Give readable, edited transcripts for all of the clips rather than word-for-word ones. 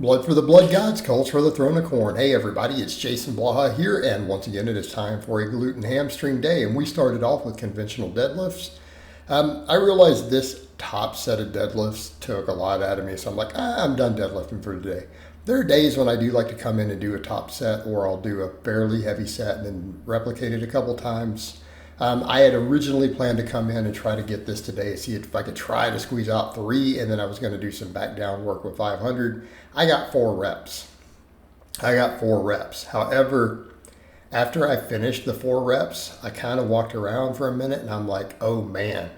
Blood for the blood gods, calls for the throne of corn. Hey everybody, it's Jason Blaha here, and once again it is time for a glute and hamstring day, and we started off with conventional deadlifts. I realized this top set of deadlifts took a lot out of me, so I'm like, I'm done deadlifting for today. There are days when I do like to come in and do a top set, or I'll do a fairly heavy set and then replicate it a couple times. I had originally planned to come in and try to get this today, see if I could try to squeeze out 3, and then I was going to do some back down work with 500. I got 4 reps. However, after I finished the 4 reps, I kind of walked around for a minute and I'm like, oh man,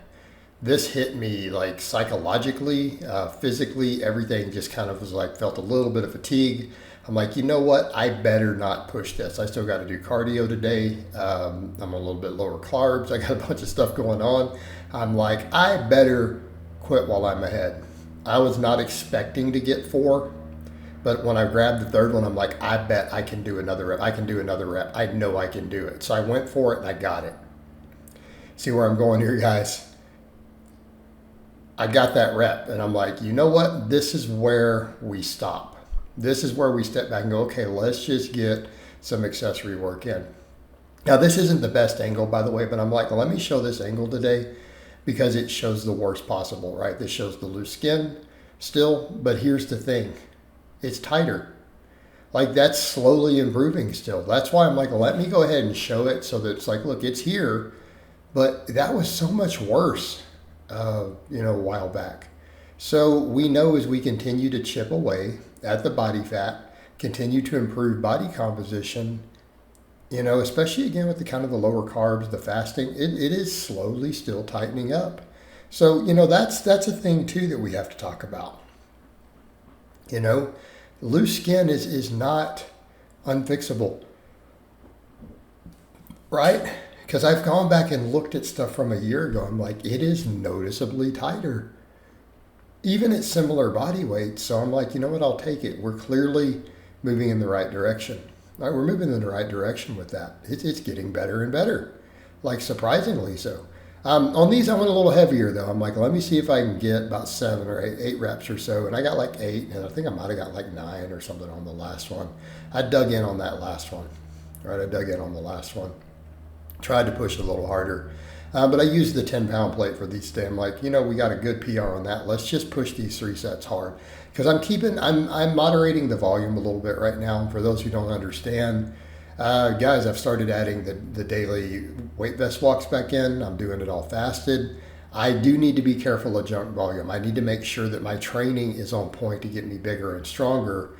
this hit me like psychologically, physically, everything just kind of was like, felt a little bit of fatigue. I'm like, you know what? I better not push this. I still got to do cardio today. I'm a little bit lower carbs. I got a bunch of stuff going on. I'm like, I better quit while I'm ahead. I was not expecting to get 4, but when I grabbed the 3rd one, I'm like, I bet I can do another rep. I can do another rep. I know I can do it. So I went for it and I got it. See where I'm going here, guys? I got that rep and I'm like, you know what? This is where we stop. This is where we step back and go, okay, let's just get some accessory work in. Now, this isn't the best angle, by the way, but I'm like, let me show this angle today because it shows the worst possible, right? This shows the loose skin still, but here's the thing. It's tighter. Like, that's slowly improving still. That's why I'm like, let me go ahead and show it so that it's like, look, it's here, but that was so much worse, a while back. So we know as we continue to chip away at the body fat, continue to improve body composition, especially again with the kind of the lower carbs, the fasting, it is slowly still tightening up. So, that's a thing too that we have to talk about. Loose skin is not unfixable, right? Because I've gone back and looked at stuff from a year ago. I'm like, it is noticeably tighter, even at similar body weights. So I'm like, you know what, I'll take it. We're clearly moving in the right direction. Right, we're moving in the right direction with that. It's getting better and better, like surprisingly so. On these, I went a little heavier though. I'm like, let me see if I can get about 7 or 8 reps or so. And I got like 8, and I think I might have got like 9 or something on the last one. I dug in on that last one, right? Tried to push a little harder. But I used the 10-pound plate for these today. I'm like, we got a good PR on that. Let's just push these 3 sets hard. Because I'm moderating the volume a little bit right now. For those who don't understand, guys, I've started adding the daily weight vest walks back in. I'm doing it all fasted. I do need to be careful of junk volume. I need to make sure that my training is on point to get me bigger and stronger.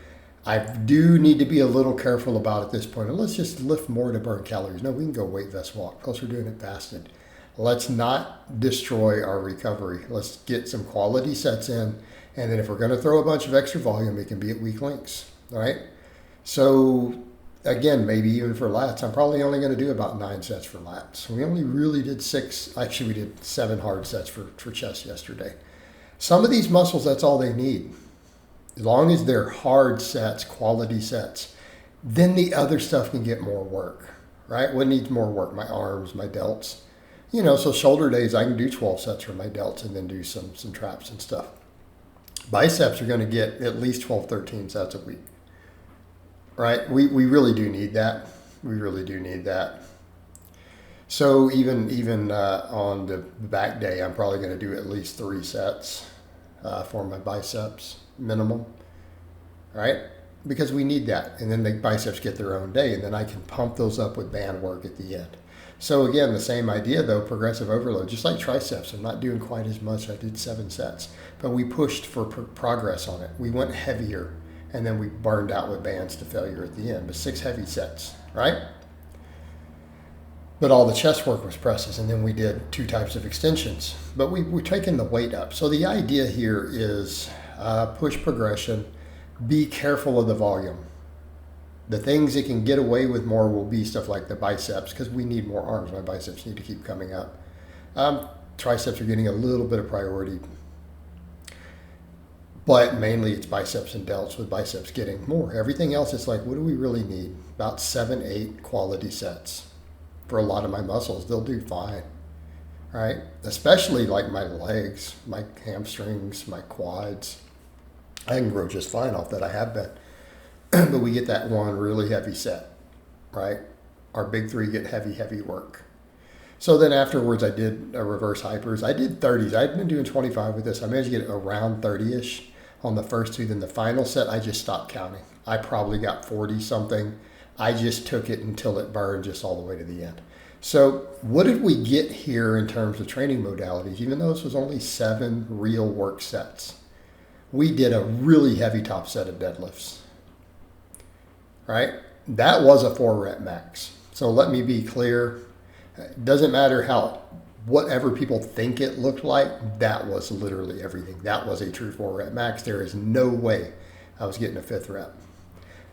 I do need to be a little careful about at this point. And let's just lift more to burn calories. No, we can go weight vest walk because we're doing it fasted. Let's not destroy our recovery. Let's get some quality sets in. And then if we're going to throw a bunch of extra volume, it can be at weak links. All right. So again, maybe even for lats, I'm probably only going to do about 9 sets for lats. We only really did 6. Actually, we did 7 hard sets for chest yesterday. Some of these muscles, that's all they need. As long as they're hard sets, quality sets, then the other stuff can get more work, right? What needs more work? My arms, my delts. So shoulder days, I can do 12 sets for my delts and then do some traps and stuff. Biceps are going to get at least 12, 13 sets a week, right? We really do need that. So even on the back day, I'm probably going to do at least 3 sets for my biceps minimum, right? Because we need that. And then the biceps get their own day, and then I can pump those up with band work at the end. So again, the same idea though, progressive overload, just like triceps. I'm not doing quite as much. I did 7 sets, but we pushed for progress on it. We went heavier, and then we burned out with bands to failure at the end, but 6 heavy sets, right? But all the chest work was presses, and then we did 2 types of extensions, but we're taking the weight up. So the idea here is push progression, be careful of the volume. The things that can get away with more will be stuff like the biceps, because we need more arms. My biceps need to keep coming up. Triceps are getting a little bit of priority, but mainly it's biceps and delts, with biceps getting more. Everything else, it's like, what do we really need? About 7, 8 quality sets. For a lot of my muscles, they'll do fine, right? Especially like my legs, my hamstrings, my quads. I can grow just fine off that. I have been. But we get that one really heavy set, right? Our big three get heavy, heavy work. So then afterwards, I did a reverse hypers. I did 30s. I'd been doing 25 with this. I managed to get around 30-ish on the first two. Then the final set, I just stopped counting. I probably got 40 something. I just took it until it burned just all the way to the end. So what did we get here in terms of training modalities? Even though this was only 7 real work sets, we did a really heavy top set of deadlifts, right? That was a 4 rep max. So let me be clear. It doesn't matter whatever people think it looked like, that was literally everything. That was a true 4 rep max. There is no way I was getting a 5th rep.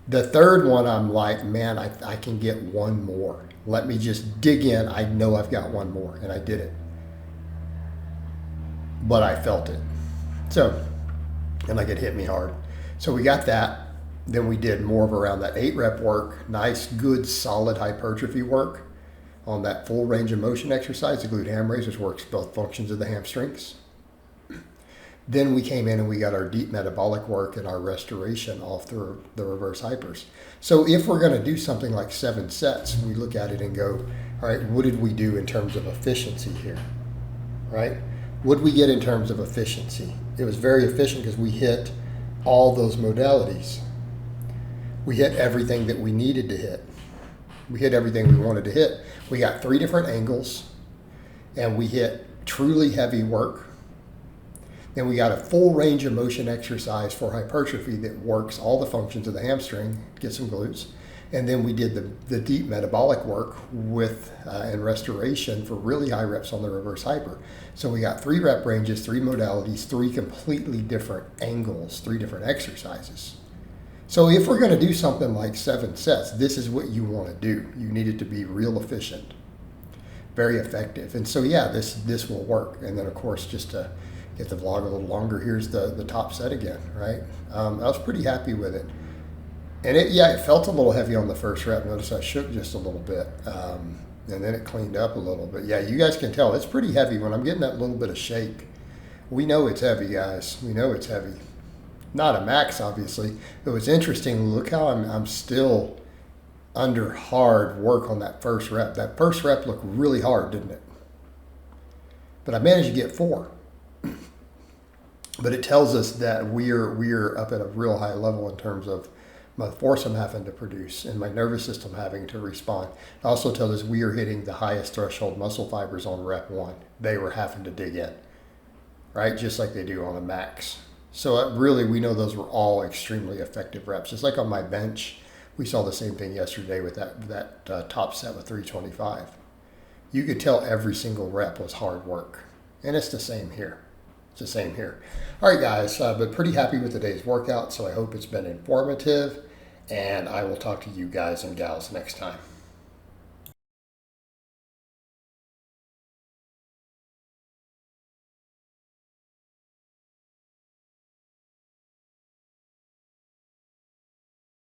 The third one, I'm like, man, I can get one more. Let me just dig in. I know I've got one more, and I did it. But I felt it. So, and like it hit me hard. So we got that. Then we did more of around that 8 rep work. Nice, good, solid hypertrophy work on that full range of motion exercise, the glute ham raise, which works both functions of the hamstrings. Then we came in and we got our deep metabolic work and our restoration off the reverse hypers. So if we're going to do something like 7 sets, we look at it and go, all right, what did we do in terms of efficiency here, right? What did we get in terms of efficiency? It was very efficient because we hit all those modalities. We hit everything that we needed to hit. We hit everything we wanted to hit. We got 3 different angles, and we hit truly heavy work. Then we got a full range of motion exercise for hypertrophy that works all the functions of the hamstring, get some glutes. And then we did the deep metabolic work with and restoration for really high reps on the reverse hyper. So we got 3 rep ranges, 3 modalities, 3 completely different angles, 3 different exercises. So if we're going to do something like 7 sets, this is what you want to do. You need it to be real efficient, very effective. And so, yeah, this will work. And then, of course, just to get the vlog a little longer, here's the top set again, right? I was pretty happy with it. And it felt a little heavy on the first rep. Notice I shook just a little bit. And then it cleaned up a little bit. Yeah, you guys can tell it's pretty heavy. When I'm getting that little bit of shake, we know it's heavy, guys. We know it's heavy. Not a max, obviously. It was interesting. Look how I'm still under hard work on that first rep. That first rep looked really hard, didn't it? But I managed to get 4. But it tells us that we're up at a real high level in terms of my force I'm having to produce and my nervous system having to respond. It also tells us we are hitting the highest threshold muscle fibers on rep 1. They were having to dig in, right? Just like they do on a max. So really, we know those were all extremely effective reps. Just like on my bench, we saw the same thing yesterday with that top set with 325. You could tell every single rep was hard work. And it's the same here. It's the same here. All right, guys, but pretty happy with today's workout. So I hope it's been informative. And I will talk to you guys and gals next time.